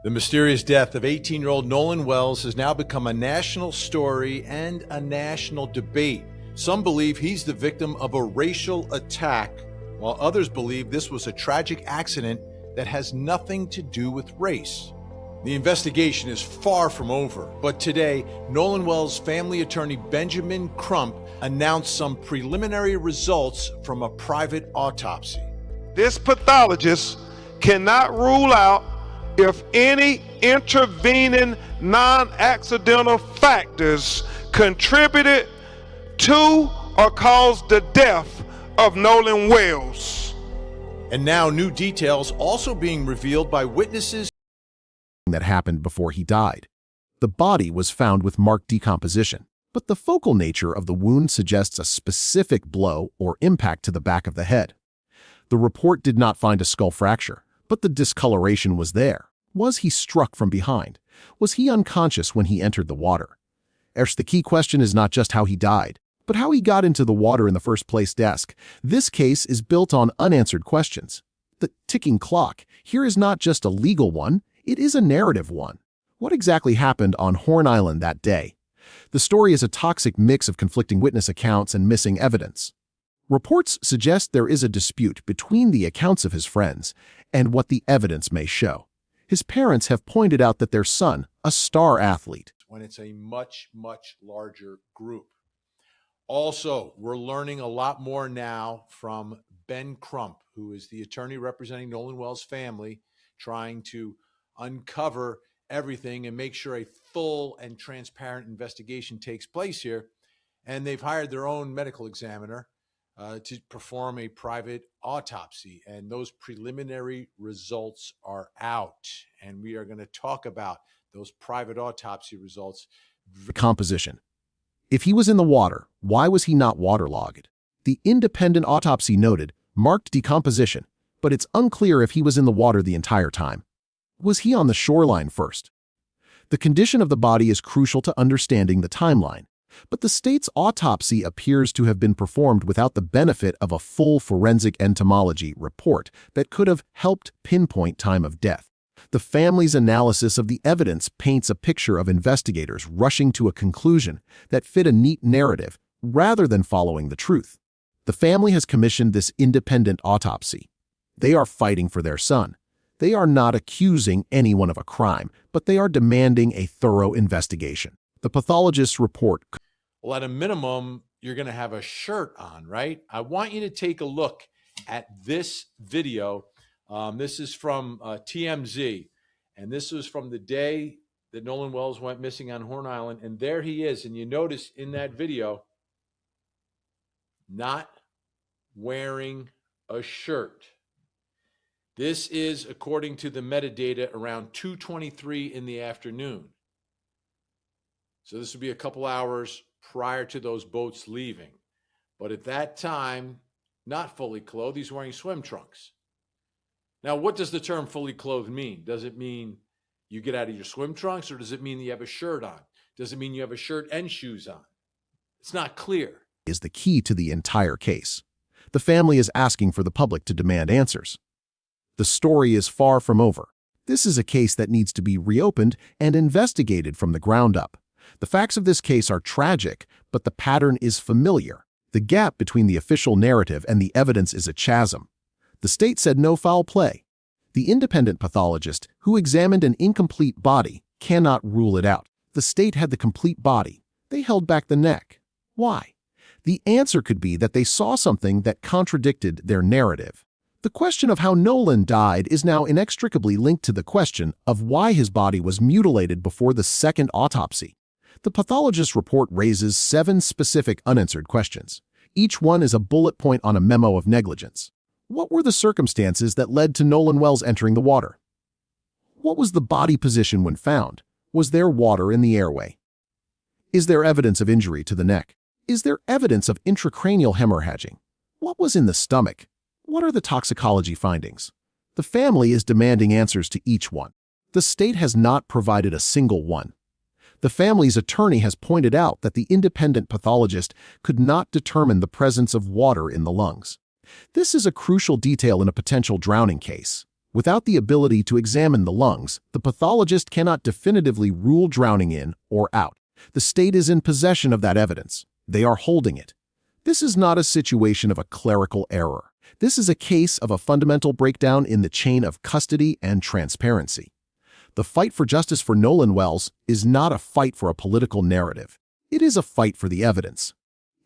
The mysterious death of 18-year-old Nolan Wells has now become a national story and a national debate. Some believe he's the victim of a racial attack, while others believe this was a tragic accident that has nothing to do with race. The investigation is far from over, but today, Nolan Wells' family attorney Benjamin Crump announced some preliminary results from a private autopsy. This pathologist cannot rule out if any intervening non-accidental factors contributed to or caused the death of Nolan Wells. And now new details also being revealed by witnesses that happened before he died. The body was found with marked decomposition, but the focal nature of the wound suggests a specific blow or impact to the back of the head. The report did not find a skull fracture, but the discoloration was there. Was he struck from behind? Was he unconscious when he entered the water? The key question is not just how he died, but how he got into the water in the first place. This case is built on unanswered questions. The ticking clock here is not just a legal one, it is a narrative one. What exactly happened on Horn Island that day? The story is a toxic mix of conflicting witness accounts and missing evidence. Reports suggest there is a dispute between the accounts of his friends and what the evidence may show. His parents have pointed out that their son, a star athlete, when it's a much larger group. Also, we're learning a lot more now from Ben Crump, who is the attorney representing Nolan Wells' family, trying to uncover everything and make sure a full and transparent investigation takes place here. And they've hired their own medical examiner to perform a private autopsy. And those preliminary results are out. And we are going to talk about those private autopsy results. Composition. If he was in the water, why was he not waterlogged? The independent autopsy noted marked decomposition, but it's unclear if he was in the water the entire time. Was he on the shoreline first? The condition of the body is crucial to understanding the timeline, but the state's autopsy appears to have been performed without the benefit of a full forensic entomology report that could have helped pinpoint time of death. The family's analysis of the evidence paints a picture of investigators rushing to a conclusion that fit a neat narrative rather than following the truth. The family has commissioned this independent autopsy. They are fighting for their son. They are not accusing anyone of a crime, but they are demanding a thorough investigation. The pathologist's report. Well, at a minimum, you're going to have a shirt on, right? I want you to take a look at this video. This is from TMZ, and this was from the day that Nolan Wells went missing on Horn Island, and there he is. And you notice in that video, not wearing a shirt. This is, according to the metadata, around 2:23 in the afternoon. So this would be a couple hours prior to those boats leaving. But at that time, not fully clothed, he's wearing swim trunks. Now, what does the term fully clothed mean? Does it mean you get out of your swim trunks, or does it mean that you have a shirt on? Does it mean you have a shirt and shoes on? It's not clear. Is the key to the entire case. The family is asking for the public to demand answers. The story is far from over. This is a case that needs to be reopened and investigated from the ground up. The facts of this case are tragic, but the pattern is familiar. The gap between the official narrative and the evidence is a chasm. The state said no foul play. The independent pathologist, who examined an incomplete body, cannot rule it out. The state had the complete body. They held back the neck. Why? The answer could be that they saw something that contradicted their narrative. The question of how Nolan died is now inextricably linked to the question of why his body was mutilated before the second autopsy. The pathologist's report raises 7 specific unanswered questions. Each one is a bullet point on a memo of negligence. What were the circumstances that led to Nolan Wells entering the water? What was the body position when found? Was there water in the airway? Is there evidence of injury to the neck? Is there evidence of intracranial hemorrhaging? What was in the stomach? What are the toxicology findings? The family is demanding answers to each one. The state has not provided a single one. The family's attorney has pointed out that the independent pathologist could not determine the presence of water in the lungs. This is a crucial detail in a potential drowning case. Without the ability to examine the lungs, the pathologist cannot definitively rule drowning in or out. The state is in possession of that evidence. They are holding it. This is not a situation of a clerical error. This is a case of a fundamental breakdown in the chain of custody and transparency. The fight for justice for Nolan Wells is not a fight for a political narrative. It is a fight for the evidence.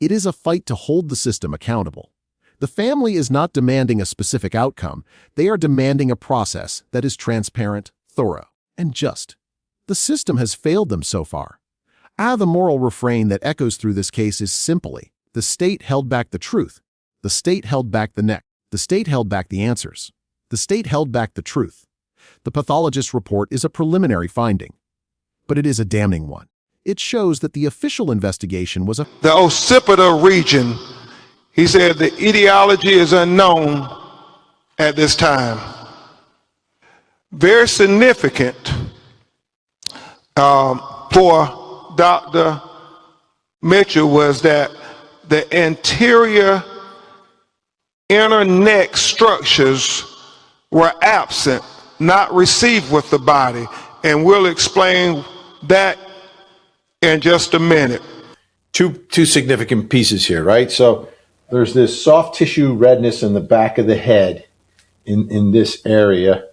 It is a fight to hold the system accountable. The family is not demanding a specific outcome. They are demanding a process that is transparent, thorough, and just. The system has failed them so far. The moral refrain that echoes through this case is simply, the state held back the truth. The state held back the neck. The state held back the answers. The state held back the truth. The pathologist's report is a preliminary finding, but it is a damning one. It shows that the official investigation was the occipital region. He said the etiology is unknown at this time. Very significant for Dr. Mitchell was that the anterior inner neck structures were absent, not received with the body. And we'll explain that in just a minute. Two significant pieces here, right? So there's this soft tissue redness in the back of the head in this area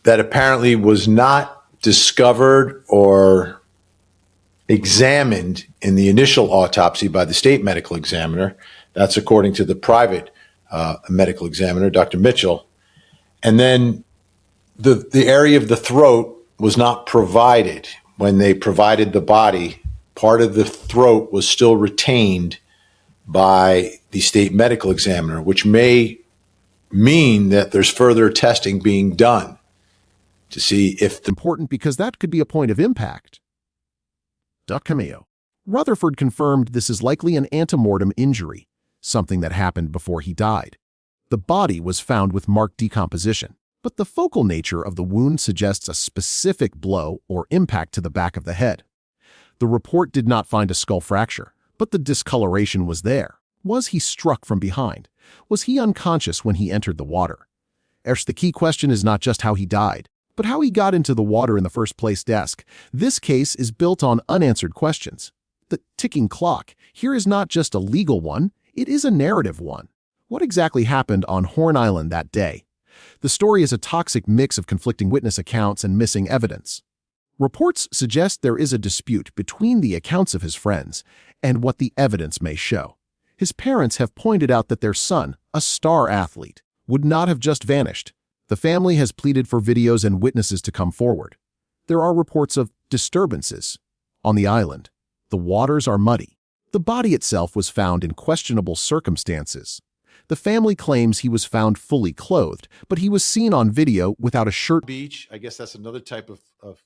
that apparently was not discovered or examined in the initial autopsy by the state medical examiner. That's according to the private medical examiner, Dr. Mitchell. And then the area of the throat was not provided. When they provided the body, part of the throat was still retained by the state medical examiner, which may mean that there's further testing being done to see if important because that could be a point of impact. Dr. Cameo. Rutherford confirmed this is likely an antemortem injury, something that happened before he died. The body was found with marked decomposition, but the focal nature of the wound suggests a specific blow or impact to the back of the head. The report did not find a skull fracture, but the discoloration was there. Was he struck from behind? Was he unconscious when he entered the water? The key question is not just how he died, but how he got into the water in the first place. This case is built on unanswered questions. The ticking clock here is not just a legal one, it is a narrative one. What exactly happened on Horn Island that day? The story is a toxic mix of conflicting witness accounts and missing evidence. Reports suggest there is a dispute between the accounts of his friends and what the evidence may show. His parents have pointed out that their son, a star athlete, would not have just vanished. The family has pleaded for videos and witnesses to come forward. There are reports of disturbances on the island. The waters are muddy. The body itself was found in questionable circumstances. The family claims he was found fully clothed, but he was seen on video without a shirt. Beach, I guess that's another type of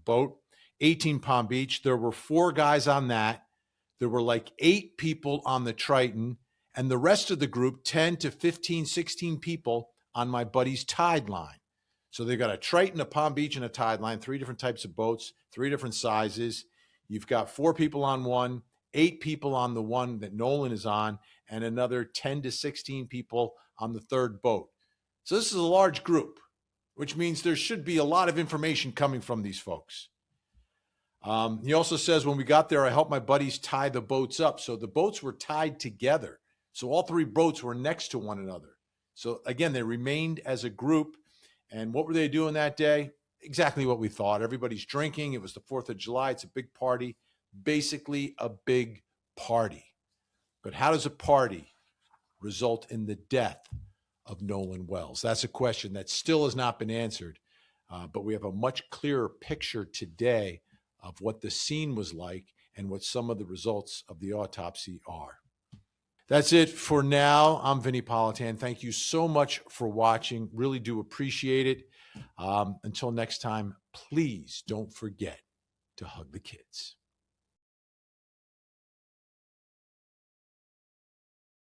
boat. 18 Palm Beach. There were 4 guys on that. There were like 8 people on the Triton, and the rest of the group, 10 to 15, 16 people on my buddy's tide line. So they've got a Triton, a Palm Beach, and a tide line, 3 different types of boats, 3 different sizes. You've got 4 people on one, 8 people on the one that Nolan is on, and another 10 to 16 people on the third boat. So this is a large group, which means there should be a lot of information coming from these folks. He also says, when we got there, I helped my buddies tie the boats up. So the boats were tied together. So all 3 boats were next to one another. So again, they remained as a group. And what were they doing that day? Exactly what we thought. Everybody's drinking. It was the 4th of July. It's a big party, basically a big party. But how does a party result in the death of Nolan Wells? That's a question that still has not been answered. But we have a much clearer picture today of what the scene was like and what some of the results of the autopsy are. That's it for now. I'm Vinny Politan. Thank you so much for watching. Really do appreciate it. Until next time, please don't forget to hug the kids.